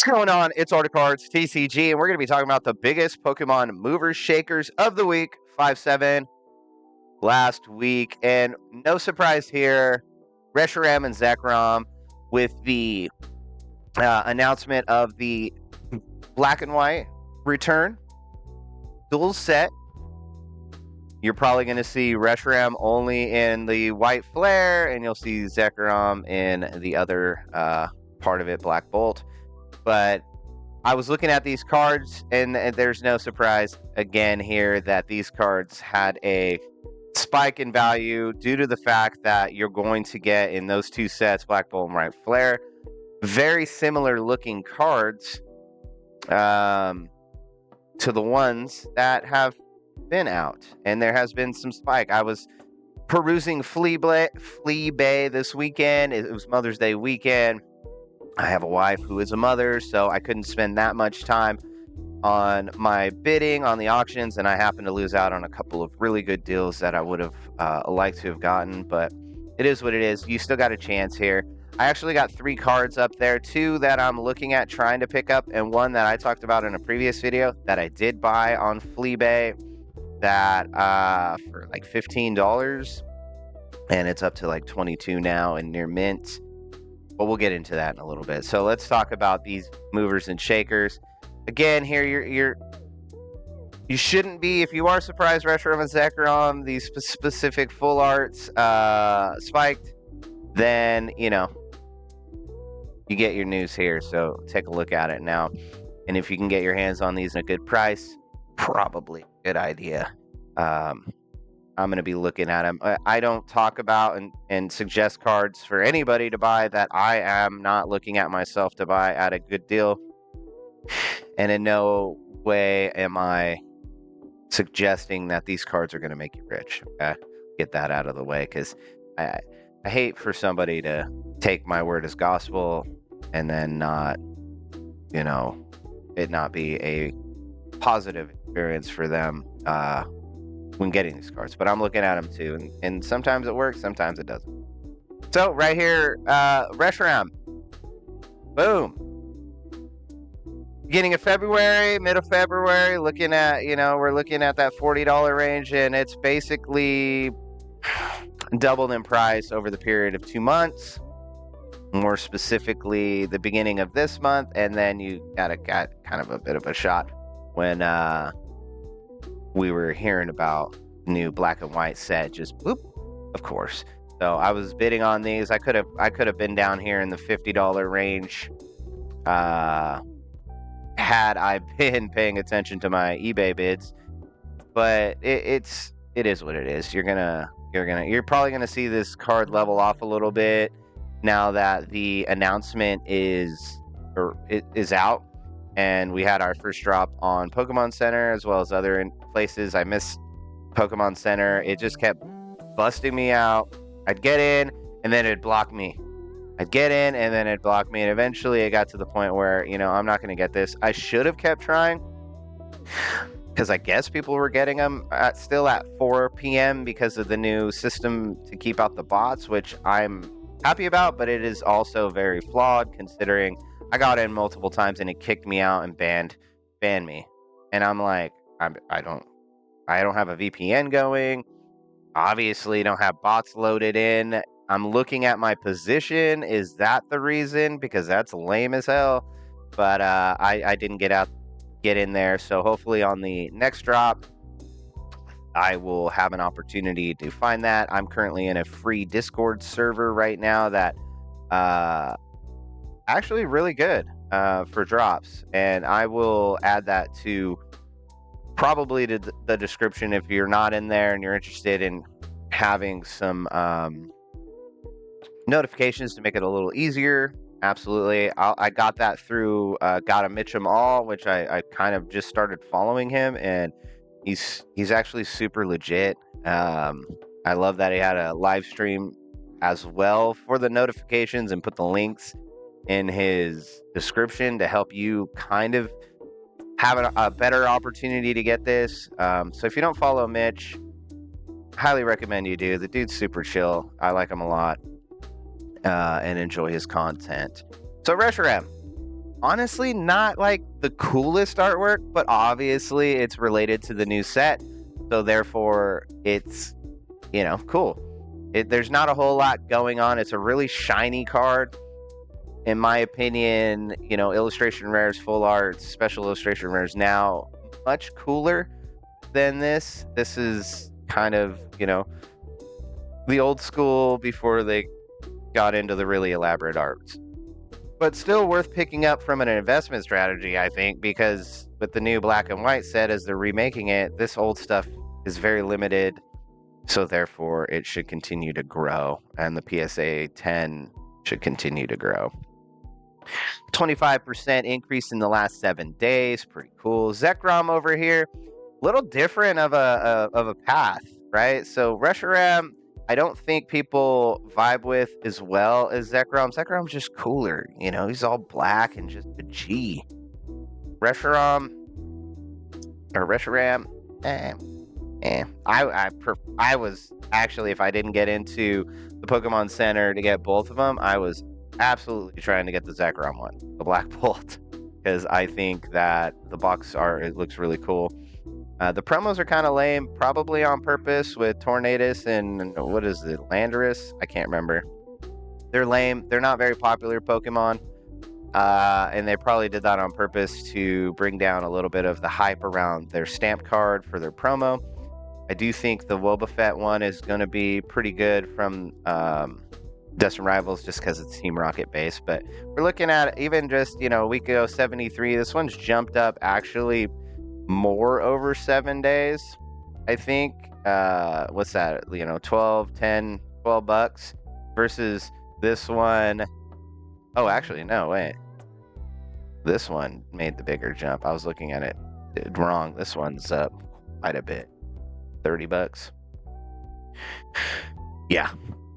going on? It's Cards TCG, and we're going to be talking about the biggest Pokemon movers shakers of the week, 5-7 last week. And no surprise here, Reshiram and Zekrom with the announcement of the black and white return dual set. You're probably going to see Reshiram only in the white flare, and you'll see Zekrom in the other part of it, Black Bolt. But I was looking at these cards, and there's no surprise again here that these cards had a spike in value due to the fact that you're going to get in those two sets, Black Bolt and White Flare, very similar looking cards to the ones that have been out, and there has been some spike. I was perusing Flea Bay this weekend. It was Mother's Day weekend. I have a wife who is a mother, so I couldn't spend that much time on my bidding on the auctions, and I happened to lose out on a couple of really good deals that I would have liked to have gotten, but it is what it is. You still got a chance here. I actually got 3 cards up there, 2 that I'm looking at trying to pick up, and 1 that I talked about in a previous video that I did buy on Flea Bay that for like $15, and it's up to like $22 now and near mint. But we'll get into that in a little bit. So let's talk about these movers and shakers. Again, here you shouldn't be, if you are surprised Reshiram and Zekrom, these specific full arts spiked, then you get your news here. So take a look at it now. And if you can get your hands on these at a good price, probably a good idea. I'm going to be looking at them. I don't talk about and suggest cards for anybody to buy that I am not looking at myself to buy at a good deal. And in no way am I suggesting that these cards are going to make you rich. Okay? Get that out of the way, because I hate for somebody to take my word as gospel and then not, it not be a positive experience for them when getting these cards. But I'm looking at them too, and sometimes it works, sometimes it doesn't. So right here, Reshiram, boom. Beginning of February, mid of February, looking at, we're looking at that $40 range, and it's basically doubled in price over the period of 2 months. More specifically, the beginning of this month, and then you got kind of a bit of a shot when we were hearing about new black and white set, just whoop, of course. So I was bidding on these. I could have been down here in the $50 range had I been paying attention to my eBay bids. But it is what it is. You're probably gonna see this card level off a little bit now that the announcement is out. And we had our first drop on Pokemon Center as well as other places. I missed Pokemon Center. It just kept busting me out. I'd get in, and then it'd block me. I'd get in, and then it'd block me. And eventually it got to the point where, I'm not going to get this. I should have kept trying, because I guess people were getting them still at 4 p.m. because of the new system to keep out the bots, which I'm happy about, but it is also very flawed considering I got in multiple times and it kicked me out and banned me. And I'm like, I don't have a VPN going. Obviously don't have bots loaded in. I'm looking at my position. Is that the reason? Because that's lame as hell. But I didn't get in there. So hopefully on the next drop, I will have an opportunity to find that. I'm currently in a free Discord server right now that actually really good for drops, and I will add that to probably to the description if you're not in there and you're interested in having some notifications to make it a little easier. Absolutely. I got that through Gotta Mitchum All, which I kind of just started following him, and he's actually super legit. I love that he had a live stream as well for the notifications and put the links in his description to help you kind of have a better opportunity to get this. So if you don't follow Mitch, highly recommend you do. The dude's super chill. I like him a lot and enjoy his content. So Reshiram, honestly not like the coolest artwork, but obviously it's related to the new set, so therefore it's, cool. There's not a whole lot going on. It's a really shiny card. In my opinion, illustration rares, full arts, special illustration rares now much cooler than this. This is kind of, the old school before they got into the really elaborate arts. But still worth picking up from an investment strategy, I think, because with the new black and white set, as they're remaking it, this old stuff is very limited. So therefore, it should continue to grow, and the PSA 10 should continue to grow. 25% increase in the last 7 days. Pretty cool. Zekrom over here, a little different of a path, right? So Reshiram, I don't think people vibe with as well as Zekrom. Zekrom's just cooler, he's all black and just a G. Reshiram, I was actually, if I didn't get into the Pokemon Center to get both of them, I was absolutely trying to get the Zekrom one, the Black Bolt, because I think that the box art, it looks really cool. The promos are kind of lame, probably on purpose, with Tornadus and what is it, Landorus? I can't remember. They're lame. They're not very popular Pokemon, and they probably did that on purpose to bring down a little bit of the hype around their stamp card for their promo. I do think the Wobbuffet one is going to be pretty good from Dust and Rivals, just because it's Team Rocket based. But we're looking at even just, a week ago, 73. This one's jumped up actually more over 7 days. I think, what's that? 12, 10, 12 bucks versus this one. Oh, actually, no, wait. This one made the bigger jump. I was looking at it wrong. This one's up quite a bit. 30 bucks. Yeah.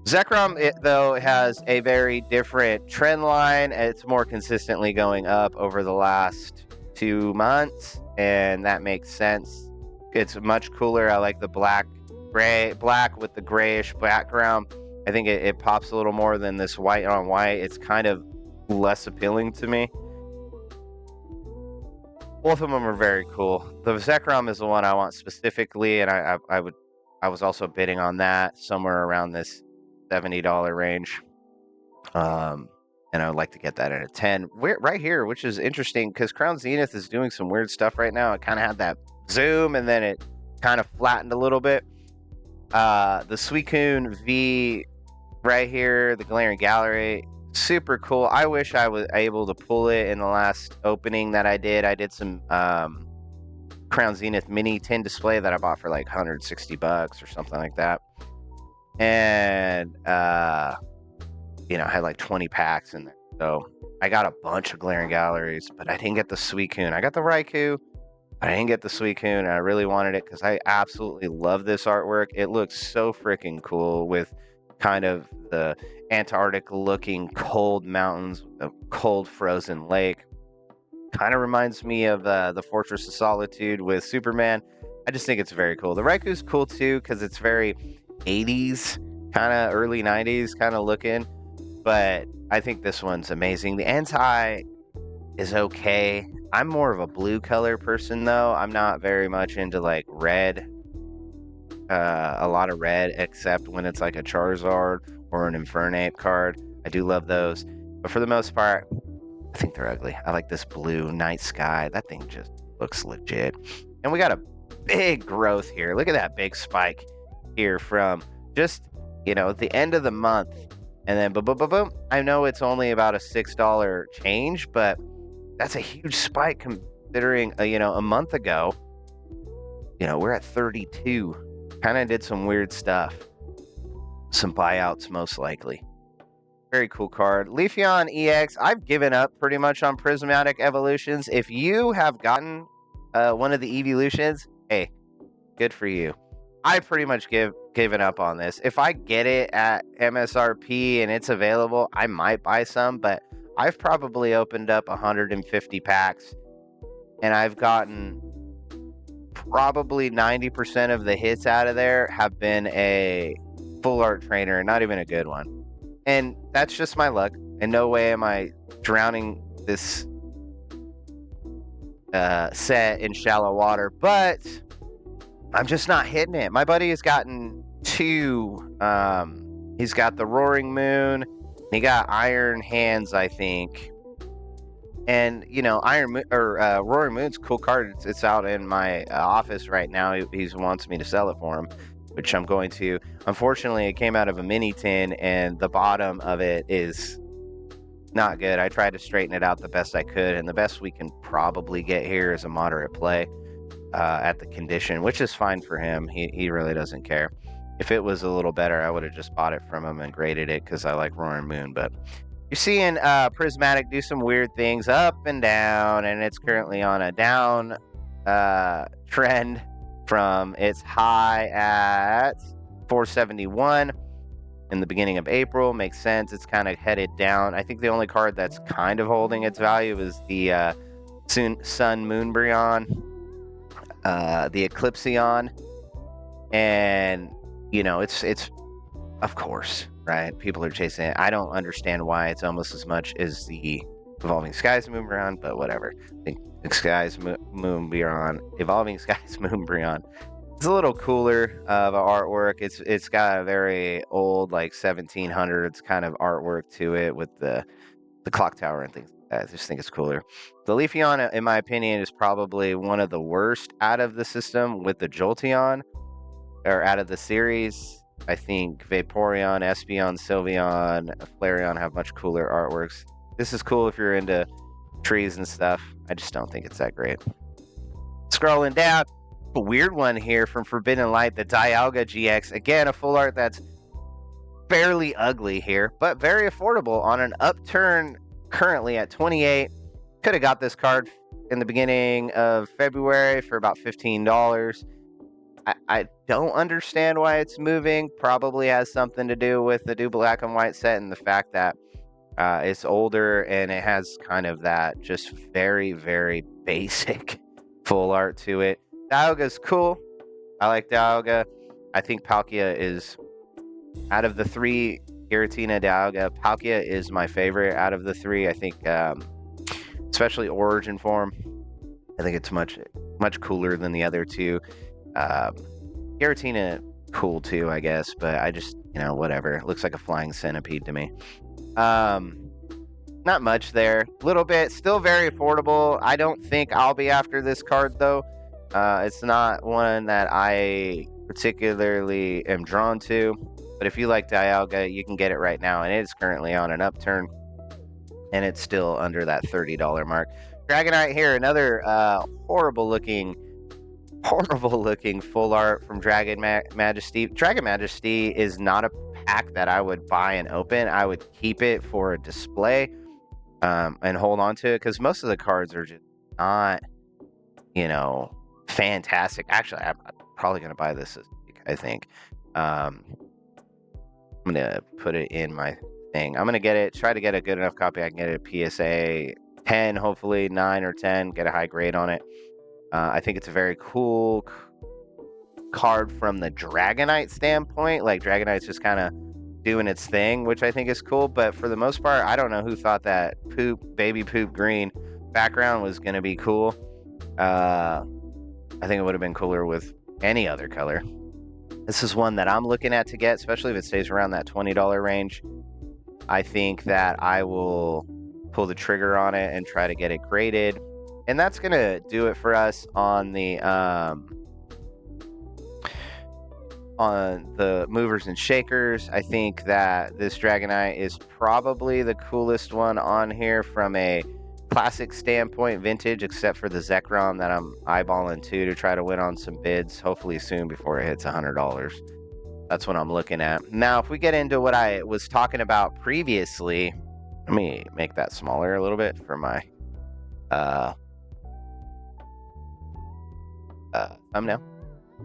Zekrom, though, has a very different trend line. It's more consistently going up over the last 2 months, and that makes sense. It's much cooler. I like the black with the grayish background. I think it pops a little more than this white on white. It's kind of less appealing to me. Both of them are very cool. The Zekrom is the one I want specifically, and I was also bidding on that somewhere around this $70 range. And I would like to get that at a 10. Right here, which is interesting because Crown Zenith is doing some weird stuff right now. It kind of had that zoom, and then it kind of flattened a little bit. The Suicune V right here, the Galarian Gallery, super cool. I wish I was able to pull it in the last opening that I did. I did some Crown Zenith mini tin display that I bought for like 160 bucks or something like that. And, I had like 20 packs in there. So I got a bunch of Galarian Galleries, but I didn't get the Suicune. I got the Raikou, but I didn't get the Suicune. And I really wanted it because I absolutely love this artwork. It looks so freaking cool with kind of the Antarctic looking cold mountains, a cold frozen lake. Kind of reminds me of the Fortress of Solitude with Superman. I just think it's very cool. The Raikou's cool too because it's very 80s, kind of early 90s kind of looking. But I think this one's amazing. The Entei is okay. I'm more of a blue color person though. I'm not very much into like red. A lot of red, except when it's like a Charizard or an Infernape card. I do love those. But for the most part, I think they're ugly. I like this blue night sky. That thing just looks legit. And we got a big growth here. Look at that big spike here from just, the end of the month. And then boom, boom, boom, boom. I know it's only about a $6 change, but that's a huge spike considering, a month ago, we're at 32. Kind of did some weird stuff. Some buyouts, most likely. Very cool card. Leafeon EX. I've given up pretty much on Prismatic Evolutions. If you have gotten one of the evolutions, hey, good for you. I pretty much given up on this. If I get it at MSRP and it's available, I might buy some, but I've probably opened up 150 packs, and I've gotten probably 90% of the hits out of there have been a full art trainer, not even a good one. And that's just my luck. In no way am I drowning this set in shallow water, but I'm just not hitting it. My buddy has gotten 2. He's got the Roaring Moon. He got Iron Hands, I think. And Roaring Moon's a cool card. It's out in my office right now. He wants me to sell it for him, which I'm going to. Unfortunately, it came out of a mini tin, and the bottom of it is not good. I tried to straighten it out the best I could, and the best we can probably get here is a moderate play at the condition, which is fine for him. He really doesn't care. If it was a little better, I would have just bought it from him and graded it because I like Roaring Moon. But you're seeing Prismatic do some weird things up and down, and it's currently on a down trend from its high at 471 in the beginning of April. Makes sense. It's kind of headed down. I think the only card that's kind of holding its value is the Sun Moonbryon, the Eclipseon, and it's of course, right? People are chasing it. I don't understand why it's almost as much as the Evolving Skies Moonbryon, but whatever. I think Evolving Skies Moonbryon. It's a little cooler of artwork. It's got a very old, like 1700s kind of artwork to it with the clock tower and things like that. I just think it's cooler. The Leafeon, in my opinion, is probably one of the worst out of the system with the Jolteon, or out of the series. I think Vaporeon, Espeon, Sylveon, Flareon have much cooler artworks. This is cool if you're into trees and stuff. I just don't think it's that great. Scrolling down, a weird one here from Forbidden Light, the Dialga GX. Again, a full art that's fairly ugly here, but very affordable on an upturn currently at 28. Could have got this card in the beginning of February for about $15. I don't understand why it's moving. Probably has something to do with the new black and white set and the fact that it's older and it has kind of that just very, very basic full art to it. Dialga's cool. I like Dialga. I think Palkia is, out of the 3, Giratina, Dialga, Palkia is my favorite out of the 3. I think, especially Origin form, I think it's much cooler than the other 2. Giratina, cool too, I guess, but I just, whatever. It looks like a flying centipede to me. Not much there. A little bit. Still very affordable. I don't think I'll be after this card, though. It's not one that I particularly am drawn to. But if you like Dialga, you can get it right now. And it is currently on an upturn. And it's still under that $30 mark. Dragonite here. Another horrible-looking full art from Dragon Majesty. Dragon Majesty is not a pack that I would buy and open. I would keep it for a display and hold on to it because most of the cards are just not, fantastic. Actually, I'm probably going to buy this this week, I think. I'm going to put it in my thing. I'm going to try to get a good enough copy. I can get it a PSA 10, hopefully 9 or 10, get a high grade on it. I think it's a very cool card from the Dragonite standpoint. Like, Dragonite's just kind of doing its thing, which I think is cool. But for the most part, I don't know who thought that baby poop green background was going to be cool. I think it would have been cooler with any other color. This is one that I'm looking at to get, especially if it stays around that $20 range. I think that I will pull the trigger on it and try to get it graded. And that's going to do it for us on the movers and shakers. I think that this Dragonite is probably the coolest one on here from a classic standpoint, vintage, except for the Zekrom that I'm eyeballing to try to win on some bids, hopefully soon before it hits $100. That's what I'm looking at. Now, if we get into what I was talking about previously, let me make that smaller a little bit for my thumbnail.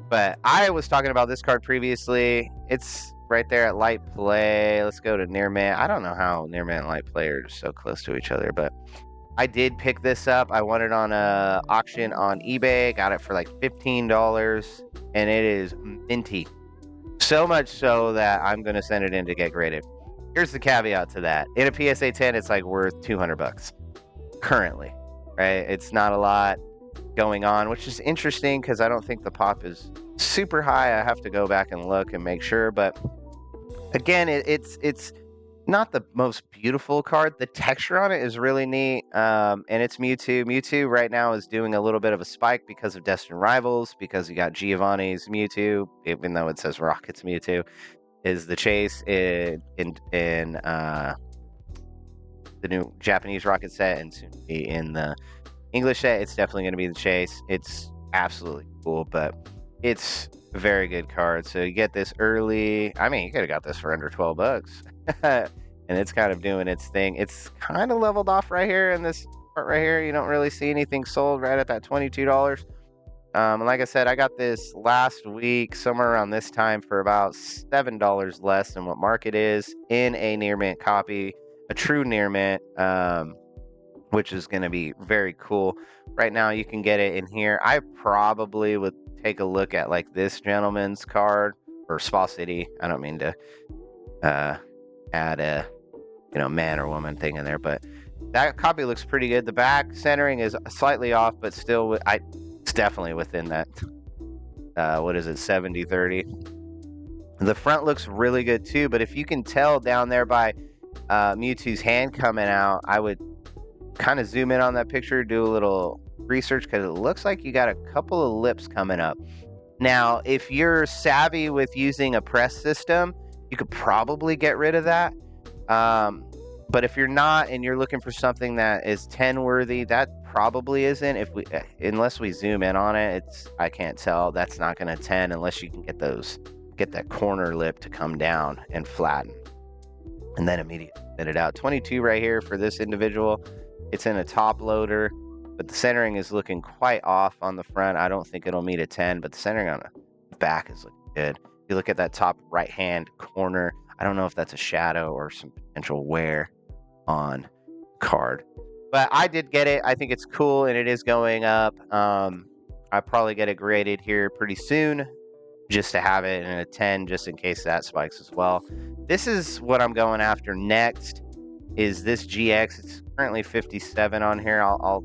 But I was talking about this card previously. It's right there at Light Play. Let's go to Near Man. I don't know how Near Man and Light Play are so close to each other, but I did pick this up. I won it on a auction on eBay. Got it for like $15, and it is minty. So much so that I'm going to send it in to get graded. Here's the caveat to that. In a PSA 10, it's like worth $200 currently, right? It's not a lot. going on, which is interesting because I don't think the pop is super high. I have to go back and look and make sure. But again, it's not the most beautiful card. The texture on it is really neat, and it's Mewtwo. Mewtwo right now is doing a little bit of a spike because of Destined Rivals, because you got Giovanni's Mewtwo, even though it says Rocket's Mewtwo, is the chase in the new Japanese Rocket set, and soon to be in the English set. It's definitely going to be the chase. It's absolutely cool, but it's a very good card. So you get this early. I mean, you could have got this for under $12. And it's kind of doing its thing. It's kind of leveled off right here in this part right here. You don't really see anything sold right at that $22. And like I said, I got this last week, somewhere around this time, for about $7 less than what market is in a near mint copy, a true near mint, which is going to be very cool. Right now, you can get it in here. I probably would take a look at like this gentleman's card, or Spa City. I don't mean to add a man or woman thing in there, but that copy looks pretty good. The back centering is slightly off, but still, it's definitely within that. What is it, 70-30? The front looks really good too, but if you can tell down there by Mewtwo's hand coming out, I would kind of zoom in on that picture, do a little research, because it looks like you got a couple of lips coming up. Now, if you're savvy with using a press system, you could probably get rid of that. But if you're not, and you're looking for something that is 10 worthy, that probably isn't. Unless we zoom in on it, I can't tell. That's not going to 10 unless you can get that corner lip to come down and flatten, and then immediately fit it out. 22 right here for this individual. It's in a top loader, but the centering is looking quite off on the front. I don't think it'll meet a 10, but the centering on the back is looking good. If you look at that top right hand corner, I don't know if that's a shadow or some potential wear on card, but I did get it. I think it's cool, and it is going up. I probably get it graded here pretty soon, just to have it in a 10, just in case that spikes as well. This is what I'm going after next, is this GX. It's currently 57 on here. I'll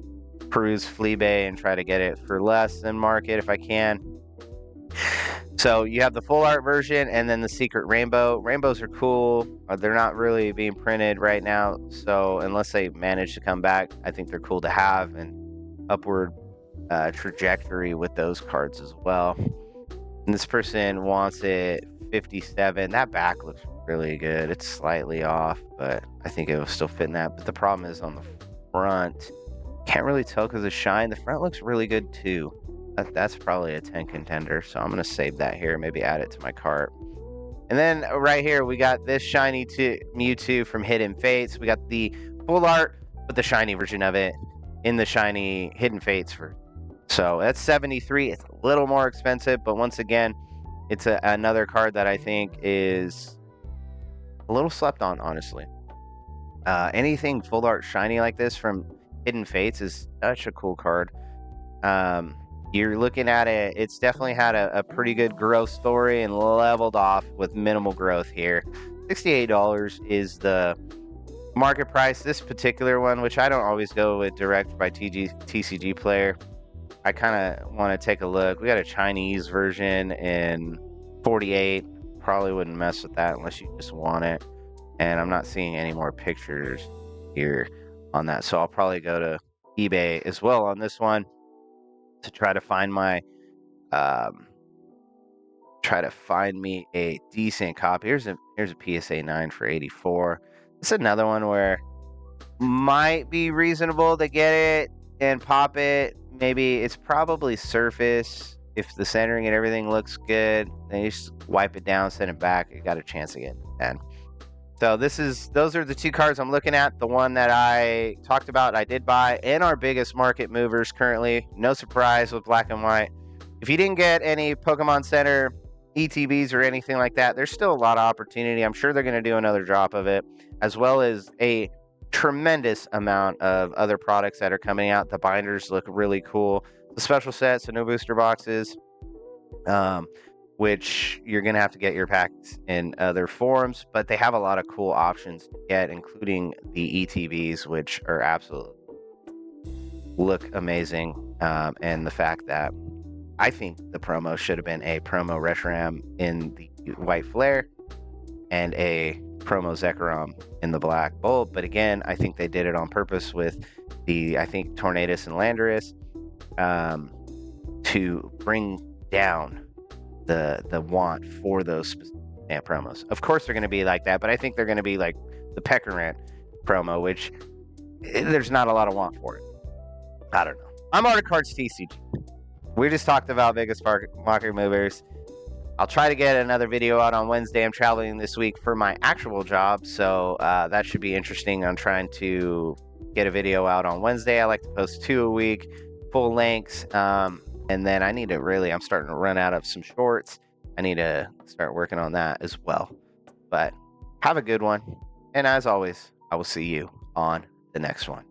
peruse Fleabay and try to get it for less than market if I can. So you have the full art version and then the secret rainbow. Rainbows are cool. They're not really being printed right now, so unless they manage to come back, I think they're cool to have, and upward trajectory with those cards as well. And this person wants it 57. That back looks really good. It's slightly off, but I think it will still fit in that. But the problem is on the front, can't really tell because of shine. The front looks really good too. That's probably a 10 contender, so I'm going to save that here, maybe add it to my cart. And then right here, we got this shiny Mewtwo from Hidden Fates. We got the full art with the shiny version of it in the shiny Hidden Fates. So that's 73. It's a little more expensive, but once again, it's another card that I think is a little slept on, honestly. Anything full art shiny like this from Hidden Fates is such a cool card. You're looking at it, it's definitely had a pretty good growth story and leveled off with minimal growth here. $68 is the market price. This particular one, which I don't always go with direct by TCG Player, I kind of want to take a look. We got a Chinese version in 48. Probably wouldn't mess with that unless you just want it. And I'm not seeing any more pictures here on that, so I'll probably go to eBay as well on this one to try to find me a decent copy. Here's a PSA 9 for 84. It's another one where might be reasonable to get it and pop it. Maybe it's probably surface. If the centering and everything looks good, then you just wipe it down, send it back. You got a chance to get it 10. So those are the two cards I'm looking at. The one that I talked about, I did buy, and our biggest market movers currently. No surprise with black and white. If you didn't get any Pokemon Center ETBs or anything like that, there's still a lot of opportunity. I'm sure they're going to do another drop of it, as well as a tremendous amount of other products that are coming out. The binders look really cool. The special sets, so no booster boxes, which you're going to have to get your packs in other forms, but they have a lot of cool options to get, including the ETBs, which are absolutely look amazing. and the fact that I think the promo should have been a promo Reshiram in the white flare and a promo Zekrom in the black bulb. But again, I think they did it on purpose with I think Tornadus and Landorus, to bring down the want for those specific promos. Of course, they're going to be like that, but I think they're going to be like the Peckerant promo, which there's not a lot of want for it. I don't know. I'm Art of Cards TCG. We just talked about biggest market movers. I'll try to get another video out on Wednesday. I'm traveling this week for my actual job, so that should be interesting. I'm trying to get a video out on Wednesday. I like to post 2 a week, full lengths, and then I'm starting to run out of some shorts. I need to start working on that as well. But have a good one, and as always, I will see you on the next one.